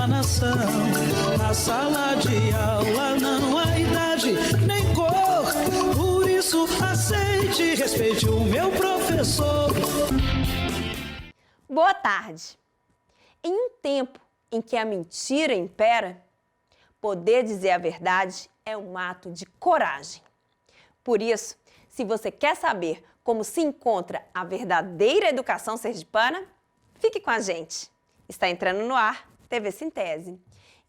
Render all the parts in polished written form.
uma nação. Na sala de aula não há idade nem cor, por isso aceite e respeite o meu professor. Boa tarde. Em um tempo em que a mentira impera, poder dizer a verdade é um ato de coragem. Por isso, se você quer saber como se encontra a verdadeira educação sergipana, fique com a gente. Está entrando no ar TV Sintese.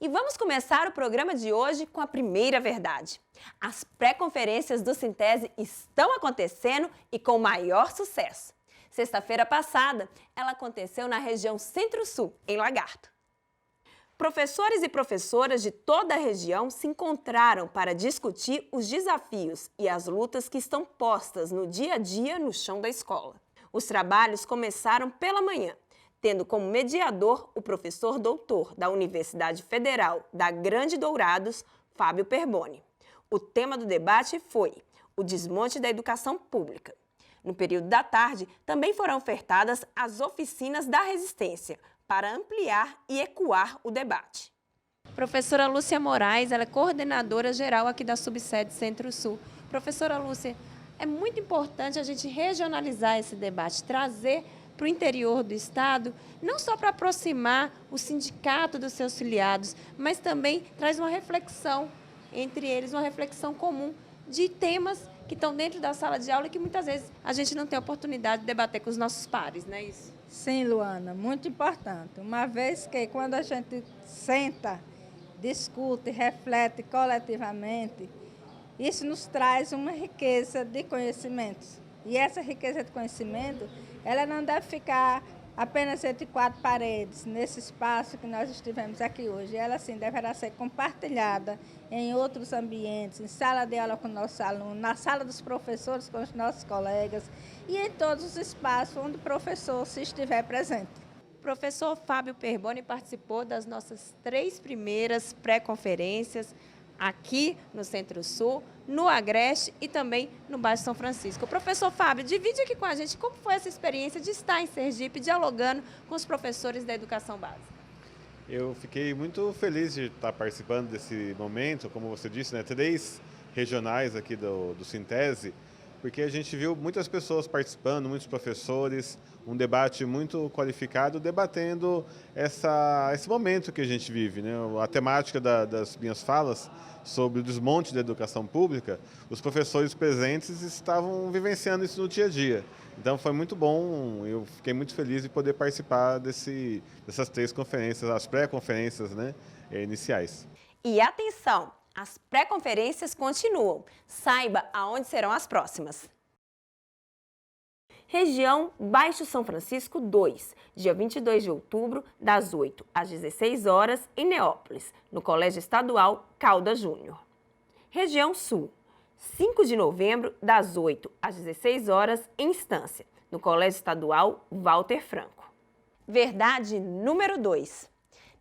E vamos começar o programa de hoje com a primeira verdade. As pré-conferências do Sintese estão acontecendo e com maior sucesso. Sexta-feira passada, ela aconteceu na região Centro-Sul, em Lagarto. Professores e professoras de toda a região se encontraram para discutir os desafios e as lutas que estão postas no dia a dia no chão da escola. Os trabalhos começaram pela manhã, tendo como mediador o professor doutor da Universidade Federal da Grande Dourados, Fábio Perboni. O tema do debate foi o desmonte da educação pública. No período da tarde, também foram ofertadas as oficinas da resistência, para ampliar e ecoar o debate. Professora Lúcia Moraes, ela é coordenadora geral aqui da Subsede Centro-Sul. Professora Lúcia, é muito importante a gente regionalizar esse debate, trazer para o interior do Estado, não só para aproximar o sindicato dos seus filiados, mas também traz uma reflexão entre eles, uma reflexão comum de temas que estão dentro da sala de aula e que muitas vezes a gente não tem oportunidade de debater com os nossos pares, não é isso? Sim, Luana, muito importante. Uma vez que quando a gente senta, discute, reflete coletivamente, isso nos traz uma riqueza de conhecimentos. E essa riqueza de conhecimento, ela não deve ficar apenas entre quatro paredes, nesse espaço que nós estivemos aqui hoje. Ela, sim, deverá ser compartilhada em outros ambientes, em sala de aula com nossos alunos, na sala dos professores com os nossos colegas e em todos os espaços onde o professor se estiver presente. O professor Fábio Perboni participou das nossas 3 primeiras pré-conferências aqui no Centro-Sul, no Agreste e também no bairro São Francisco. Professor Fábio, divide aqui com a gente como foi essa experiência de estar em Sergipe dialogando com os professores da educação básica. Eu fiquei muito feliz de estar participando desse momento, como você disse, né, 3 regionais aqui do Sintese, porque a gente viu muitas pessoas participando, muitos professores, um debate muito qualificado, debatendo esse momento que a gente vive, né? A temática das minhas falas sobre o desmonte da educação pública, os professores presentes estavam vivenciando isso no dia a dia. Então foi muito bom, eu fiquei muito feliz de poder participar dessas 3 conferências, as pré-conferências, né, iniciais. E atenção, as pré-conferências continuam. Saiba aonde serão as próximas. Região Baixo São Francisco 2, dia 22 de outubro, das 8 às 16 horas, em Neópolis, no Colégio Estadual Caldas Júnior. Região Sul, 5 de novembro, das 8 às 16 horas, em Estância, no Colégio Estadual Walter Franco. Verdade número 2.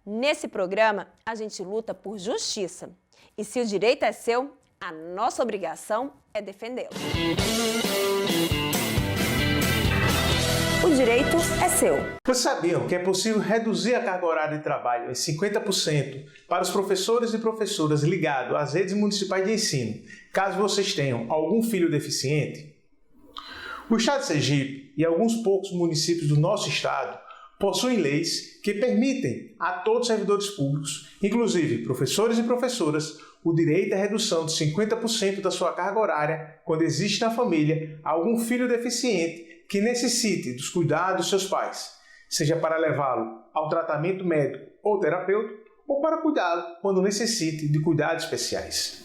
Nesse programa, a gente luta por justiça. E se o direito é seu, a nossa obrigação é defendê-lo. O direito é seu. Vocês sabiam que é possível reduzir a carga horária de trabalho em 50% para os professores e professoras ligados às redes municipais de ensino, caso vocês tenham algum filho deficiente? O Estado de Sergipe e alguns poucos municípios do nosso estado possuem leis que permitem a todos os servidores públicos, inclusive professores e professoras, o direito à redução de 50% da sua carga horária quando existe na família algum filho deficiente que necessite dos cuidados dos seus pais, seja para levá-lo ao tratamento médico ou terapêutico ou para cuidá-lo quando necessite de cuidados especiais.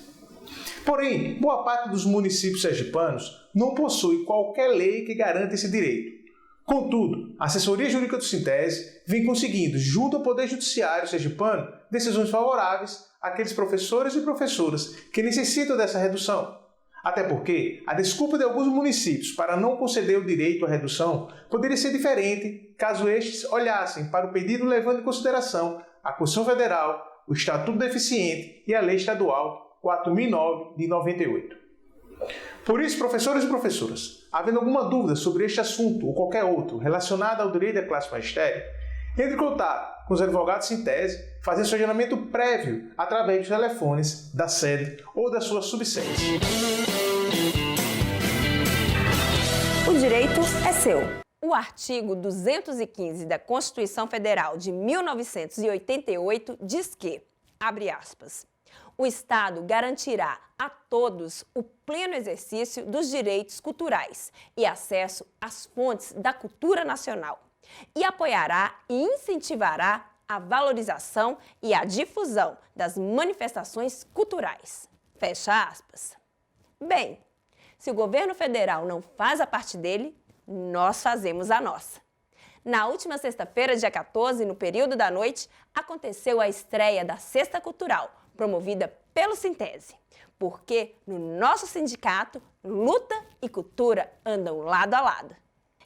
Porém, boa parte dos municípios sergipanos não possui qualquer lei que garanta esse direito. Contudo, a assessoria jurídica do Sintese vem conseguindo, junto ao Poder Judiciário sergipano, decisões favoráveis àqueles professores e professoras que necessitam dessa redução. Até porque a desculpa de alguns municípios para não conceder o direito à redução poderia ser diferente caso estes olhassem para o pedido levando em consideração a Constituição Federal, o Estatuto do Deficiente e a Lei Estadual 4009 de 98. Por isso, professores e professoras, havendo alguma dúvida sobre este assunto ou qualquer outro relacionado ao direito da classe magistério, entre em contato com os advogados Sintese, fazer seu agendamento prévio através dos telefones da sede ou da sua subsede. O direito é seu. O artigo 215 da Constituição Federal de 1988 diz que, abre aspas, o Estado garantirá a todos o pleno exercício dos direitos culturais e acesso às fontes da cultura nacional e apoiará e incentivará a valorização e a difusão das manifestações culturais. Fecha aspas. Bem, se o governo federal não faz a parte dele, nós fazemos a nossa. Na última sexta-feira, dia 14, no período da noite, aconteceu a estreia da Sexta Cultural, promovida pelo Sintese. Porque no nosso sindicato, luta e cultura andam lado a lado.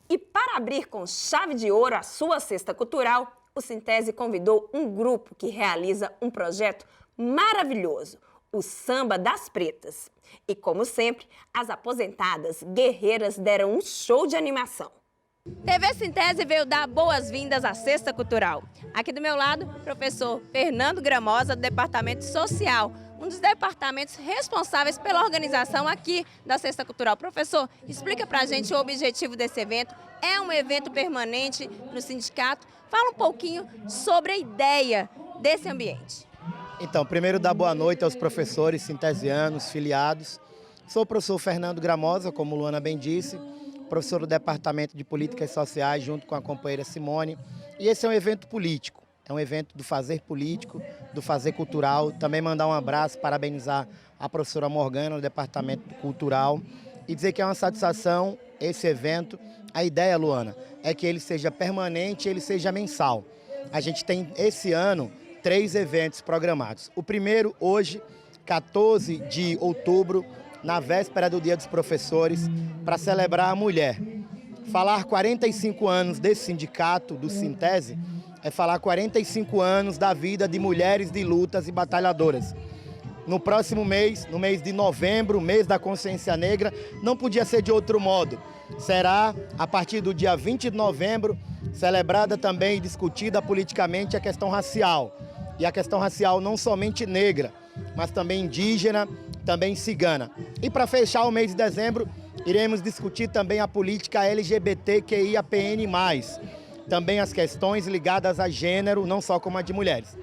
E para abrir com chave de ouro a sua Sexta Cultural, o Sintese convidou um grupo que realiza um projeto maravilhoso, o Samba das Pretas. E, como sempre, as aposentadas guerreiras deram um show de animação. TV Sintese veio dar boas-vindas à Sexta Cultural. Aqui do meu lado, professor Fernando Gramosa, do Departamento Social, um dos departamentos responsáveis pela organização aqui da Sexta Cultural. Professor, explica pra gente o objetivo desse evento. É um evento permanente no sindicato. Fala um pouquinho sobre a ideia desse ambiente. Então, primeiro dar boa noite aos professores sintesianos, filiados. Sou o professor Fernando Gramosa, como Luana bem disse, professor do Departamento de Políticas Sociais, junto com a companheira Simone. E esse é um evento político, é um evento do fazer político, do fazer cultural. Também mandar um abraço, parabenizar a professora Morgana, do Departamento Cultural, e dizer que é uma satisfação esse evento. A ideia, Luana, é que ele seja permanente, ele seja mensal. A gente tem esse ano 3 eventos programados. O primeiro, hoje, 14 de outubro, na véspera do Dia dos Professores, para celebrar a mulher. Falar 45 anos desse sindicato, do Sintese, é falar 45 anos da vida de mulheres de lutas e batalhadoras. No próximo mês, no mês de novembro, mês da consciência negra, não podia ser de outro modo. Será, a partir do dia 20 de novembro, celebrada também e discutida politicamente a questão racial. E a questão racial não somente negra, mas também indígena, também cigana. E para fechar o mês de dezembro, iremos discutir também a política LGBTQIAPN+, também as questões ligadas a gênero, não só como a de mulheres.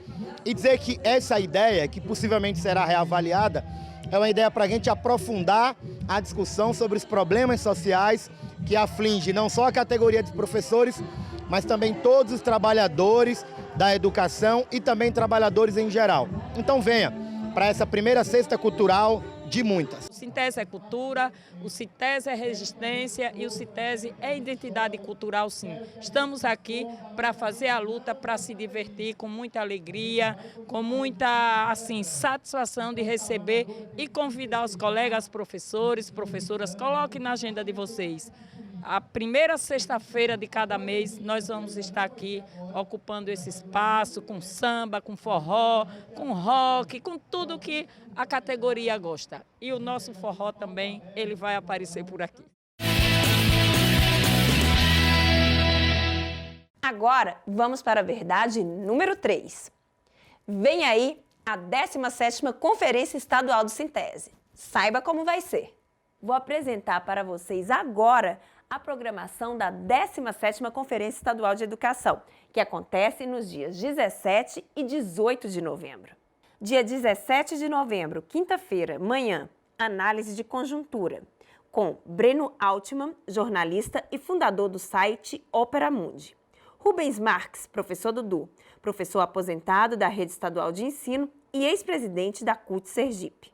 E dizer que essa ideia, que possivelmente será reavaliada, é uma ideia para a gente aprofundar a discussão sobre os problemas sociais que afligem não só a categoria de professores, mas também todos os trabalhadores da educação e também trabalhadores em geral. Então venha para essa primeira Sexta Cultural de muitas. O Sintese é cultura, o Sintese é resistência e o Sintese é identidade cultural, sim. Estamos aqui para fazer a luta, para se divertir com muita alegria, com muita satisfação de receber e convidar os colegas professores, professoras, coloquem na agenda de vocês. A primeira sexta-feira de cada mês nós vamos estar aqui ocupando esse espaço com samba, com forró, com rock, com tudo que a categoria gosta. E o nosso forró também, ele vai aparecer por aqui. Agora vamos para a verdade número 3. Vem aí a 17ª Conferência Estadual do Sintese. Saiba como vai ser. Vou apresentar para vocês agora a programação da 17ª Conferência Estadual de Educação, que acontece nos dias 17 e 18 de novembro. Dia 17 de novembro, quinta-feira, manhã, análise de conjuntura, com Breno Altman, jornalista e fundador do site Opera Mundi. Rubens Marques, professor Dudu, professor aposentado da Rede Estadual de Ensino e ex-presidente da CUT Sergipe.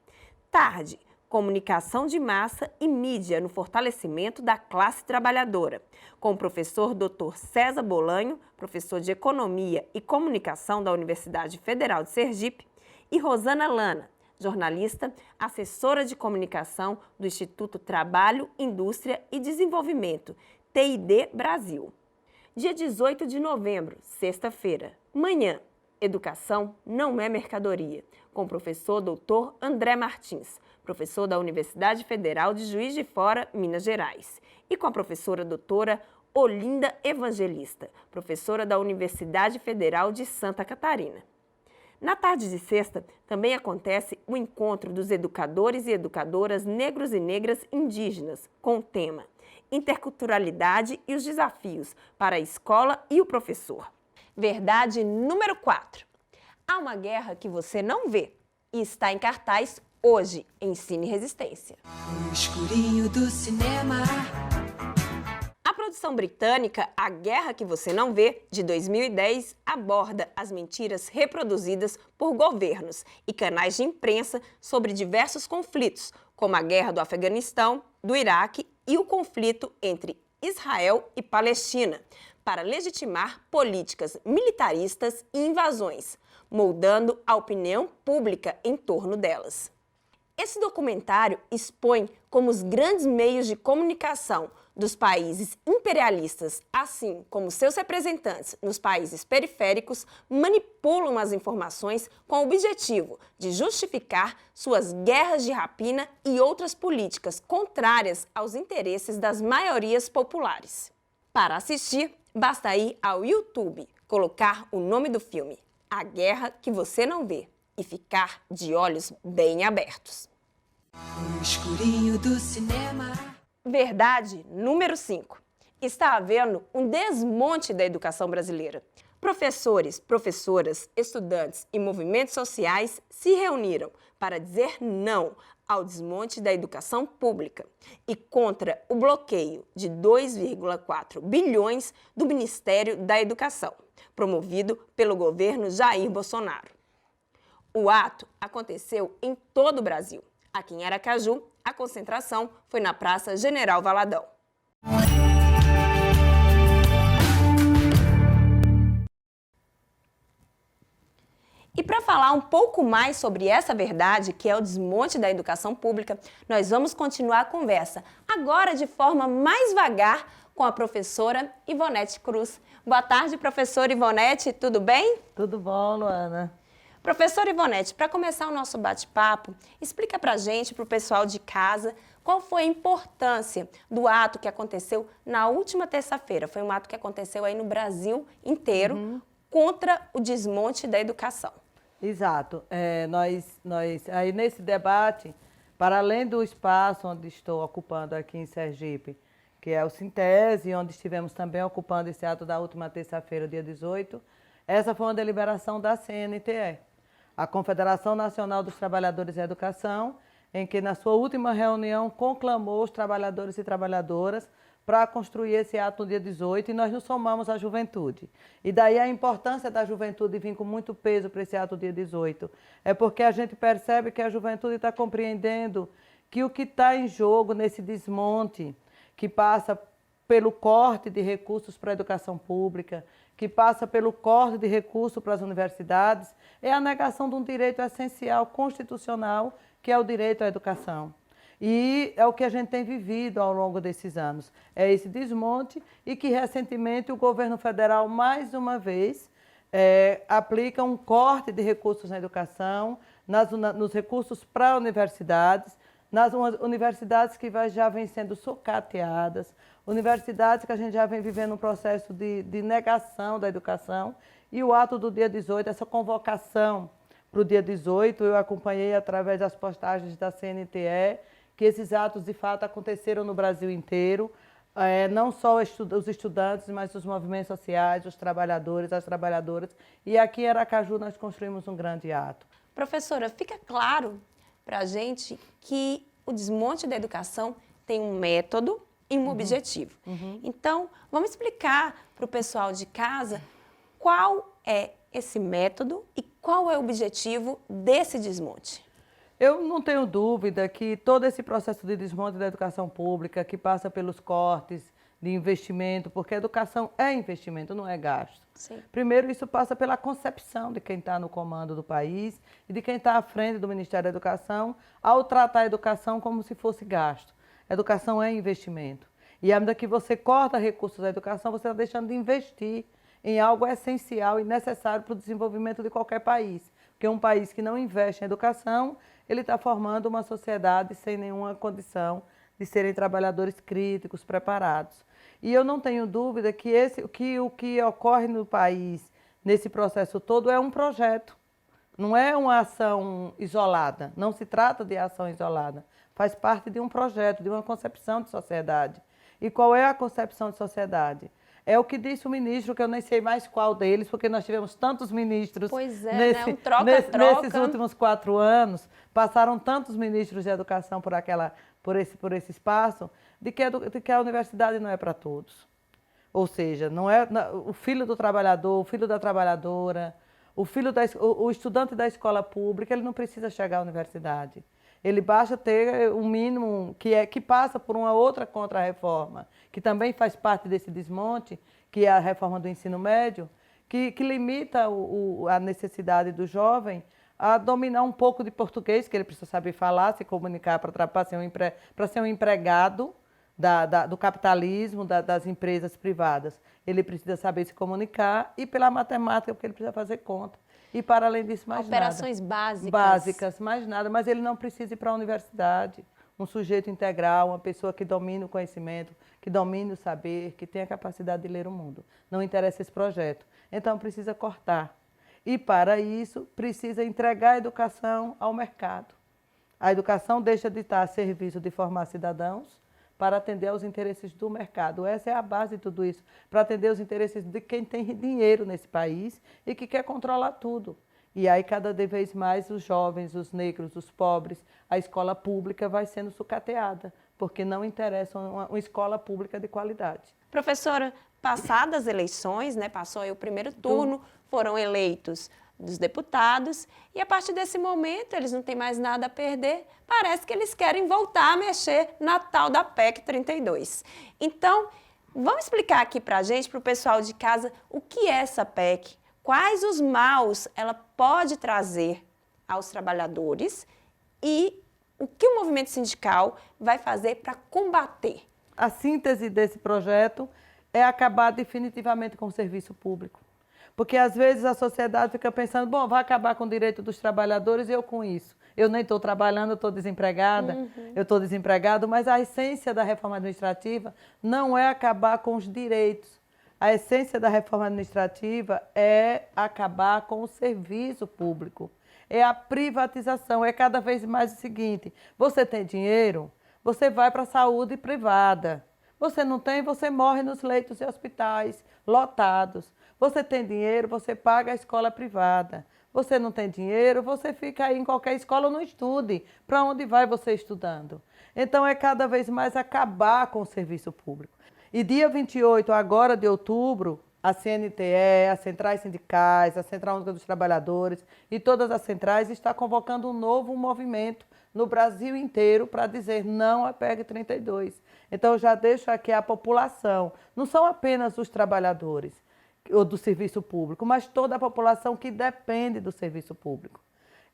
Tarde, Comunicação de Massa e Mídia no Fortalecimento da Classe Trabalhadora, com o professor Dr. César Bolanho, professor de Economia e Comunicação da Universidade Federal de Sergipe, e Rosana Lana, jornalista, assessora de comunicação do Instituto Trabalho, Indústria e Desenvolvimento, TID Brasil. Dia 18 de novembro, sexta-feira, manhã, Educação não é mercadoria, com o professor Dr. André Martins, professor da Universidade Federal de Juiz de Fora, Minas Gerais, e com a professora doutora Olinda Evangelista, professora da Universidade Federal de Santa Catarina. Na tarde de sexta, também acontece o encontro dos educadores e educadoras negros e negras indígenas, com o tema Interculturalidade e os desafios para a escola e o professor. Verdade número 4. Há uma guerra que você não vê e está em cartaz hoje em Cine Resistência. No escurinho do cinema. A produção britânica A Guerra que Você Não Vê, de 2010, aborda as mentiras reproduzidas por governos e canais de imprensa sobre diversos conflitos, como a guerra do Afeganistão, do Iraque e o conflito entre Israel e Palestina, para legitimar políticas militaristas e invasões, moldando a opinião pública em torno delas. Esse documentário expõe como os grandes meios de comunicação dos países imperialistas, assim como seus representantes nos países periféricos, manipulam as informações com o objetivo de justificar suas guerras de rapina e outras políticas contrárias aos interesses das maiorias populares. Para assistir, basta ir ao YouTube, colocar o nome do filme, A Guerra que Você Não Vê, e ficar de olhos bem abertos. No escurinho do cinema. Verdade número 5. Está havendo um desmonte da educação brasileira. Professores, professoras, estudantes e movimentos sociais se reuniram para dizer não ao desmonte da educação pública e contra o bloqueio de 2,4 bilhões do Ministério da Educação, promovido pelo governo Jair Bolsonaro. O ato aconteceu em todo o Brasil. Aqui em Aracaju, a concentração foi na Praça General Valadão. E para falar um pouco mais sobre essa verdade, que é o desmonte da educação pública, nós vamos continuar a conversa, agora de forma mais vagar, com a professora Ivonete Cruz. Boa tarde, professora Ivonete, tudo bem? Tudo bom, Luana. Professora Ivonete, para começar o nosso bate-papo, explica para a gente, para o pessoal de casa, qual foi a importância do ato que aconteceu na última terça-feira. Foi um ato que aconteceu aí no Brasil inteiro contra o desmonte da educação. Exato. Aí nesse debate, para além do espaço onde estou ocupando aqui em Sergipe, que é o Sintese, onde estivemos também ocupando esse ato da última terça-feira, dia 18, essa foi uma deliberação da CNTE, a Confederação Nacional dos Trabalhadores da Educação, em que na sua última reunião conclamou os trabalhadores e trabalhadoras para construir esse ato no dia 18 e nós nos somamos à juventude. E daí a importância da juventude vir com muito peso para esse ato dia 18. É porque a gente percebe que a juventude está compreendendo que o que está em jogo nesse desmonte, que passa pelo corte de recursos para a educação pública, que passa pelo corte de recursos para as universidades, é a negação de um direito essencial constitucional, que é o direito à educação. E é o que a gente tem vivido ao longo desses anos. É esse desmonte e que recentemente o governo federal, mais uma vez, aplica um corte de recursos na educação, nos recursos para universidades, nas universidades que já vêm sendo sucateadas, universidades que a gente já vem vivendo um processo de negação da educação. E o ato do dia 18, essa convocação para o dia 18, eu acompanhei através das postagens da CNTE, que esses atos de fato aconteceram no Brasil inteiro, não só os estudantes, mas os movimentos sociais, os trabalhadores, as trabalhadoras. E aqui em Aracaju nós construímos um grande ato. Professora, fica claro para a gente que o desmonte da educação tem um método e um objetivo. Então, vamos explicar para o pessoal de casa qual é esse método e qual é o objetivo desse desmonte. Eu não tenho dúvida que todo esse processo de desmonte da educação pública, que passa pelos cortes de investimento, porque a educação é investimento, não é gasto. Sim. Primeiro, isso passa pela concepção de quem está no comando do país e de quem está à frente do Ministério da Educação, ao tratar a educação como se fosse gasto. A educação é investimento. E à medida que você corta recursos da educação, você está deixando de investir em algo essencial e necessário para o desenvolvimento de qualquer país. Porque um país que não investe em educação, ele está formando uma sociedade sem nenhuma condição de serem trabalhadores críticos, preparados. E eu não tenho dúvida que o que ocorre no país nesse processo todo é um projeto. Não é uma ação isolada, não se trata de ação isolada. Faz parte de um projeto, de uma concepção de sociedade. E qual é a concepção de sociedade? É o que disse o ministro, que eu nem sei mais qual deles, porque nós tivemos tantos ministros. Pois é, né? Um troca-troca. Nesses últimos 4 anos, passaram tantos ministros de educação por esse espaço, de que a universidade não é para todos. Ou seja, não é o filho do trabalhador, o filho da trabalhadora, o estudante da escola pública, ele não precisa chegar à universidade. Ele basta ter um mínimo que passa por uma outra contra-reforma, que também faz parte desse desmonte, que é a reforma do ensino médio, que limita a necessidade do jovem a dominar um pouco de português, que ele precisa saber falar, se comunicar para ser um empregado do capitalismo, das empresas privadas. Ele precisa saber se comunicar e pela matemática, porque ele precisa fazer conta. E, para além disso, mais nada. Operações básicas. Básicas, mais nada. Mas ele não precisa ir para a universidade. Um sujeito integral, uma pessoa que domine o conhecimento, que domine o saber, que tenha a capacidade de ler o mundo. Não interessa esse projeto. Então, precisa cortar. E, para isso, precisa entregar a educação ao mercado. A educação deixa de estar a serviço de formar cidadãos para atender aos interesses do mercado. Essa é a base de tudo isso, para atender os interesses de quem tem dinheiro nesse país e que quer controlar tudo. E aí, cada vez mais, os jovens, os negros, os pobres, a escola pública vai sendo sucateada, porque não interessa uma escola pública de qualidade. Professora, passadas as eleições, né, passou aí o primeiro turno, foram eleitos dos deputados, e a partir desse momento eles não têm mais nada a perder, parece que eles querem voltar a mexer na tal da PEC 32. Então, vamos explicar aqui para a gente, para o pessoal de casa, o que é essa PEC, quais os maus ela pode trazer aos trabalhadores e o que o movimento sindical vai fazer para combater. A síntese desse projeto é acabar definitivamente com o serviço público. Porque, às vezes, a sociedade fica pensando, bom, vai acabar com o direito dos trabalhadores e eu com isso. Eu nem estou trabalhando, eu estou desempregada, eu estou desempregado, mas a essência da reforma administrativa não é acabar com os direitos. A essência da reforma administrativa é acabar com o serviço público. É a privatização, é cada vez mais o seguinte, você tem dinheiro, você vai para a saúde privada. Você não tem, você morre nos leitos de hospitais lotados. Você tem dinheiro, você paga a escola privada. Você não tem dinheiro, você fica aí em qualquer escola ou não estude. Para onde vai você estudando? Então, é cada vez mais acabar com o serviço público. E dia 28, agora de outubro, a CNTE, as centrais sindicais, a Central Única dos Trabalhadores e todas as centrais estão convocando um novo movimento no Brasil inteiro para dizer não à PEC 32. Então, eu já deixo aqui a população. Não são apenas os trabalhadores ou do serviço público, mas toda a população que depende do serviço público,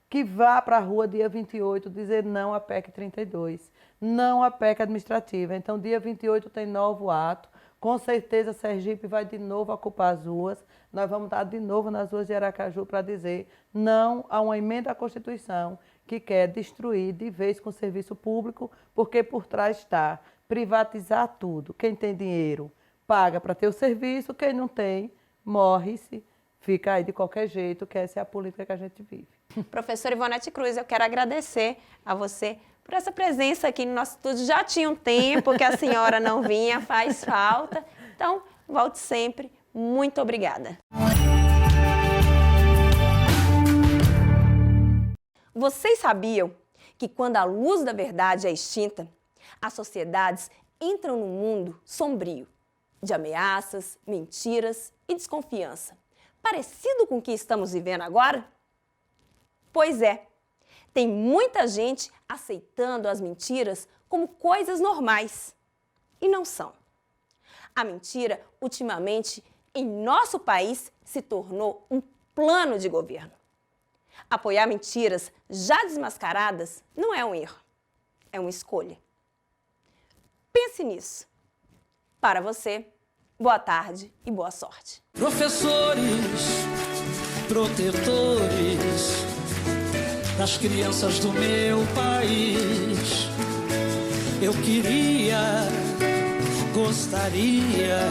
que vá para a rua dia 28 dizer não à PEC 32, não à PEC administrativa. Então, dia 28 tem novo ato, com certeza Sergipe vai de novo ocupar as ruas, nós vamos estar de novo nas ruas de Aracaju para dizer não a uma emenda à Constituição que quer destruir de vez com o serviço público, porque por trás está privatizar tudo. Quem tem dinheiro paga para ter o serviço, quem não tem, morre-se, fica aí de qualquer jeito, que essa é a política que a gente vive. Professora Ivonete Cruz, eu quero agradecer a você por essa presença aqui no nosso estúdio. Já tinha um tempo que a senhora não vinha, faz falta. Então, volte sempre. Muito obrigada. Vocês sabiam que quando a luz da verdade é extinta, as sociedades entram num mundo sombrio, de ameaças, mentiras e desconfiança, parecido com o que estamos vivendo agora? Pois é, tem muita gente aceitando as mentiras como coisas normais, e não são. A mentira, ultimamente, em nosso país, se tornou um plano de governo. Apoiar mentiras já desmascaradas não é um erro, é uma escolha. Pense nisso. Para você, boa tarde e boa sorte. Professores, protetores das crianças do meu país, eu queria gostaria